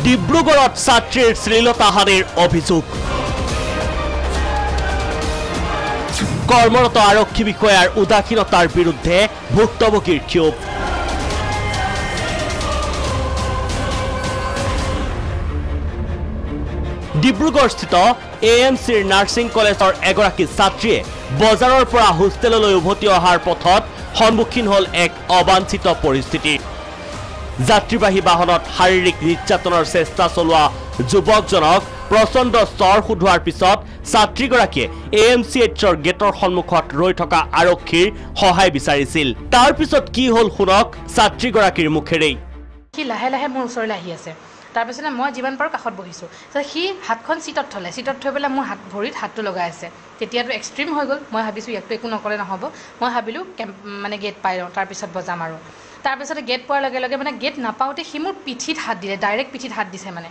ডিব্ৰুগড়ত ছাত্ৰীৰ শ্লীলতাহানিৰ অভিযোগ কৰ্মৰত আৰক্ষী বিষয়াৰ উদাসীনতাৰ বিৰুদ্ধে ভুক্তভোগীৰ ক্ষোভ ডিব্ৰুগড়স্থিত এএমচিৰ নাৰ্ছিং কলেজৰ এগৰাকী ছাত্ৰীয়ে বজাৰৰ পৰা হোষ্টেললৈ উভতি অহাৰ পথত সন্মুখীন হ'ল এক অবাঞ্ছিত পৰিস্থিতি যাত্ৰীবাহী বাহনত শাৰীৰিক নিৰ্যাতনৰ চেষ্টা চলোৱা যুৱকজনক প্ৰচণ্ড চৰ শুধোৱাৰ পিছত ছাত্ৰীগৰাকীয়ে এএমচিএইচৰ গেটৰ সন্মুখত ৰৈ থকা আৰক্ষীৰ সহায় বিচাৰিছিল তাৰ পিছত কি হ'ল শুনক ছাত্ৰীগৰাকীৰ মুখেৰে কি লাহে লাহে মোৰ ওচৰলৈ আহি আছে তাৰ পিছত মই যিমান পাৰো কাষত বহিছো সি হাতখন সিটত থলে সিটত থৈ পেলাই মোৰ ভৰিত হাতটো লগাই আছে তেতিয়াতো এক্সট্ৰিম হৈ গ'ল মই ভাবিছো ইয়াকটো একো নকলে নহব মই ভাবিলো মানে গেট পাই লওঁ তাৰ পিছত বজাম আৰু তাৰ পিছত গেট পোৱাৰ লগে লগে মানে গেট নাপাওঁতে সি মোৰ পিঠিত হাত দিলে ডাইৰেক্ট পিঠিত হাত দিছে মানে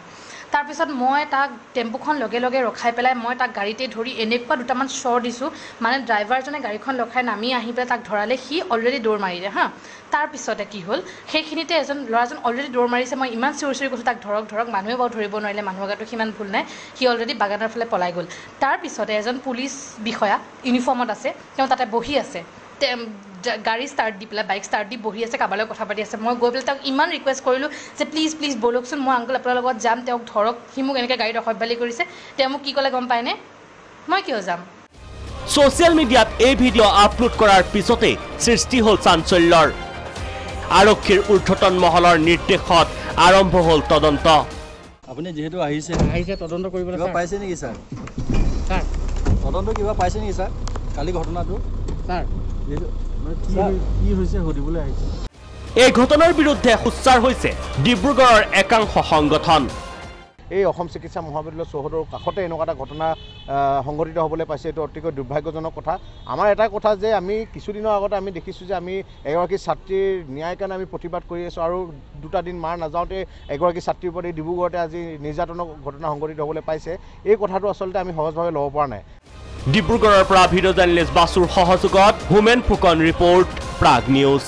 তাৰ পিছত মই তাক টেম্পুখন লগে লগে ৰখাই পেলাই মই তাক গাড়ীতে ধৰি এনেকুৱা দুটামান চৰ দিছো মানে ড্ৰাইভাৰজনে গাড়ীখন ৰখাই নামি আহি পেলাই তাক ধৰালে সি অলৰেডি দৌৰ মাৰিলে হা তাৰ পিছতে কি হ'ল সেইখিনিতে এজন ল'ৰাজন অলৰেডি দৌৰ মাৰিছে মই ইমান চিঞৰি চিঞৰি কৈছোঁ তাক ধৰক মানুহে বাৰু ধৰিব নোৱাৰিলে মানুহৰ গাতো সিমান ভুল নাই সি অলৰেডি বাগানৰ ফালে পলাই গ'ল তাৰ পিছতে এজন পুলিচ বিষয়া ইউনিফৰ্মত আছে তেওঁ তাতে বহি আছে গাড়ী ষ্টাৰ্ট দি পেলাই বাইক ষ্টাৰ্ট দি বহি আছে কাৰোবাৰ লগত কথা পাতি আছে মই গৈ পেলাই তাক ইমান ৰিকুৱেষ্ট কৰিলোঁ যে প্লিজ ব'লকচোন মই আংকল আপোনাৰ লগত যাম তেওঁক ধৰক সি মোক এনেকৈ গাড়ীত অসভ্যালি কৰিছে তেওঁ মোক কি ক'লে গম পায়নে মই কিয় যাম ছ'চিয়েল মিডিয়াত এই ভিডিঅ' আপলোড কৰাৰ পিছতে সৃষ্টি হ'ল চাঞ্চল্যৰ আৰক্ষীৰ ঊৰ্ধ্বতন মহলৰ নিৰ্দেশত আৰম্ভ হ'ল তদন্ত আপুনি যেহেতু আহিছে তদন্ত কৰিবলৈ পাইছে নেকি ছাৰ তদন্ত কিবা পাইছে নেকি ছাৰ কালি ঘটনাটো ছাৰ কি হৈছে সুধিবলৈ আহিছে এই ঘটনাৰ বিৰুদ্ধে সোচ্চাৰ হৈছে ডিব্ৰুগড়ৰ একাংশ সংগঠন এই অসম চিকিৎসা মহাবিদ্যালয় চৌহদৰ কাষতে এনেকুৱা এটা ঘটনা সংঘটিত হ'বলৈ পাইছে এইটো অতিকৈ দুৰ্ভাগ্যজনক কথা আমাৰ এটা কথা যে আমি কিছুদিনৰ আগতে আমি দেখিছোঁ যে আমি এগৰাকী ছাত্ৰীৰ ন্যায় কাৰণে আমি প্ৰতিবাদ কৰি আছোঁ আৰু দুটা দিন মাৰ নাযাওঁতে এগৰাকী ছাত্ৰীৰ প্ৰতি ডিব্ৰুগড়তে আজি নিৰ্যাতনৰ ঘটনা সংঘটিত হ'বলৈ পাইছে এই কথাটো আচলতে আমি সহজভাৱে ল'ব পৰা নাই ডিব্ৰুগড়ৰ পৰা ভিডিঅ' জাৰ্নেলিষ্ট বাসুৰ সহযোগত হোমেন ফুকন ৰিপৰ্ট প্ৰাগ নিউজ